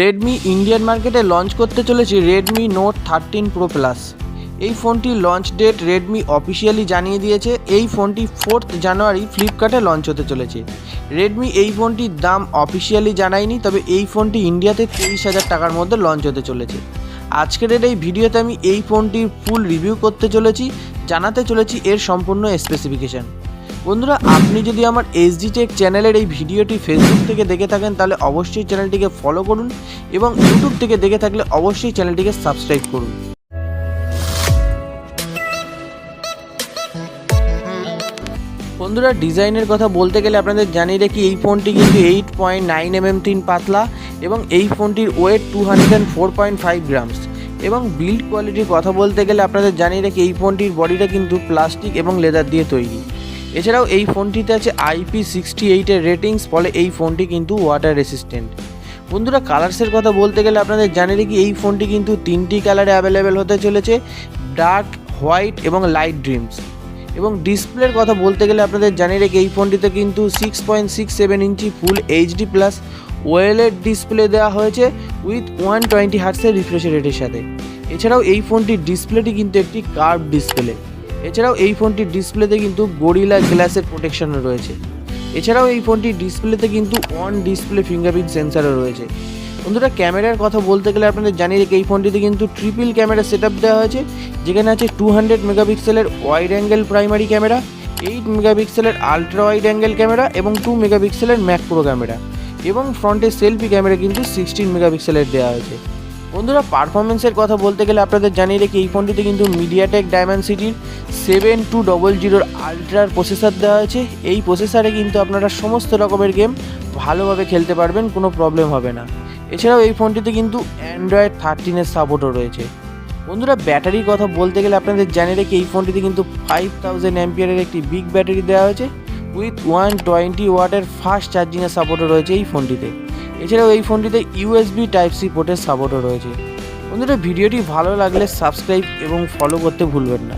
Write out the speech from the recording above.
Redmi Indian মার্কেটে launch করতে চলেছে রেডমি নোট 13 প্রো প্লাস। এই ফোনটির লঞ্চ ডেট রেডমি অফিসিয়ালি জানিয়ে দিয়েছে। এই ফোনটি 4 জানুয়ারি ফ্লিপকার্টে লঞ্চ হতে চলেছে। রেডমি এই ফোনটির দাম অফিসিয়ালি জানায়নি, তবে এই ফোনটি ইন্ডিয়াতে 23,000 টাকার মধ্যে লঞ্চ হতে চলেছে। আজকের এই ভিডিওতে আমি এই ফোনটির ফুল রিভিউ করতে চলেছি, জানাতে চলেছি এর সম্পূর্ণ স্পেসিফিকেশান। বন্ধুরা, আপনি যদি আমার এসডি টেক চ্যানেলের এই ভিডিওটি ফেসবুক থেকে দেখে থাকেন তাহলে অবশ্যই চ্যানেলটিকে ফলো করুন এবং ইউটিউব থেকে দেখে থাকলে অবশ্যই চ্যানেলটিকে সাবস্ক্রাইব করুন। বন্ধুরা, ডিজাইনের কথা বলতে গেলে আপনাদের জানিয়ে রাখি এই ফোনটি কিন্তু 8.9 mm পাতলা এবং এই ফোনটির ওয়েট 204.5 গ্রামস এবং বিল্ড কোয়ালিটির কথা বলতে গেলে আপনাদের জানিয়ে রাখি এই ফোনটির বডিটা কিন্তু প্লাস্টিক এবং লেদার দিয়ে তৈরি। এছাড়াও এই ফোনটিতে আছে IP68 এর রেটিংস, ফলে এই ফোনটি কিন্তু ওয়াটার রেসিস্ট্যান্ট। বন্ধুরা, কালার্সের কথা বলতে গেলে আপনাদের জানিয়ে রাখি এই ফোনটি কিন্তু 3টি কালারে অ্যাভেলেবেল হতে চলেছে, ডার্ক, হোয়াইট এবং লাইট ড্রিমস। এবং ডিসপ্লের কথা বলতে গেলে আপনাদের জানিয়ে রাখি এই ফোনটিতে কিন্তু 6.67 inch full HD plus OLED display দেওয়া হয়েছে উইথ 120 হার্টসের রিফ্রেশ রেটের সাথে। এছাড়াও এই ফোনটির ডিসপ্লেটি কিন্তু একটি কার্ভ ডিসপ্লে। এছাড়াও এই ফোনটির ডিসপ্লেতে কিন্তু গরিলা গ্লাসের প্রোটেকশনও রয়েছে। এছাড়াও এই ফোনটির ডিসপ্লেতে কিন্তু অন ডিসপ্লে ফিঙ্গারপ্রিন্ট সেন্সারও রয়েছে। বন্ধুরা, ক্যামেরার কথা বলতে গেলে আপনাদের জানিয়ে রেখে এই ফোনটিতে কিন্তু ট্রিপল ক্যামেরা সেটআপ দেওয়া হয়েছে, যেখানে আছে 200 মেগাপিক্সেলের ওয়াইড অ্যাঙ্গেল প্রাইমারি ক্যামেরা, 8 মেগাপিক্সেলের আলট্রা ওয়াইড অ্যাঙ্গেল ক্যামেরা এবং 2 মেগাপিক্সেলের ম্যাক্রো ক্যামেরা এবং ফ্রন্টের সেলফি ক্যামেরা কিন্তু 16 মেগাপিক্সেলের দেওয়া হয়েছে। বন্ধুরা, পারফরমেন্সের কথা বলতে গেলে আপনাদের জানিয়ে রেখে এই ফোনটিতে কিন্তু মিডিয়াটেক ডায়মেনসিটির 7200 আলট্রার প্রসেসর দেওয়া হয়েছে। এই প্রসেসরে কিন্তু আপনারা সমস্ত রকমের গেম ভালোভাবে খেলতে পারবেন, কোনো প্রবলেম হবে না। এছাড়াও এই ফোনটিতে কিন্তু অ্যান্ড্রয়েড 13 এর সাপোর্টও রয়েছে। বন্ধুরা, ব্যাটারির কথা বলতে গেলে আপনাদের জানিয়ে রেখে এই ফোনটিতে কিন্তু 5000 অ্যাম্পিয়ারের একটি বিগ ব্যাটারি দেওয়া হয়েছে উইথ 120 ওয়াটের ফাস্ট চার্জিংয়ের সাপোর্টও রয়েছে এই ফোনটিতে। এছাড়াও এই ফোনটিতে USB Type-C পোর্টের সাপোর্টও রয়েছে। বন্ধুরা, ভিডিওটি ভালো লাগলে সাবস্ক্রাইব এবং ফলো করতে ভুলবেন না।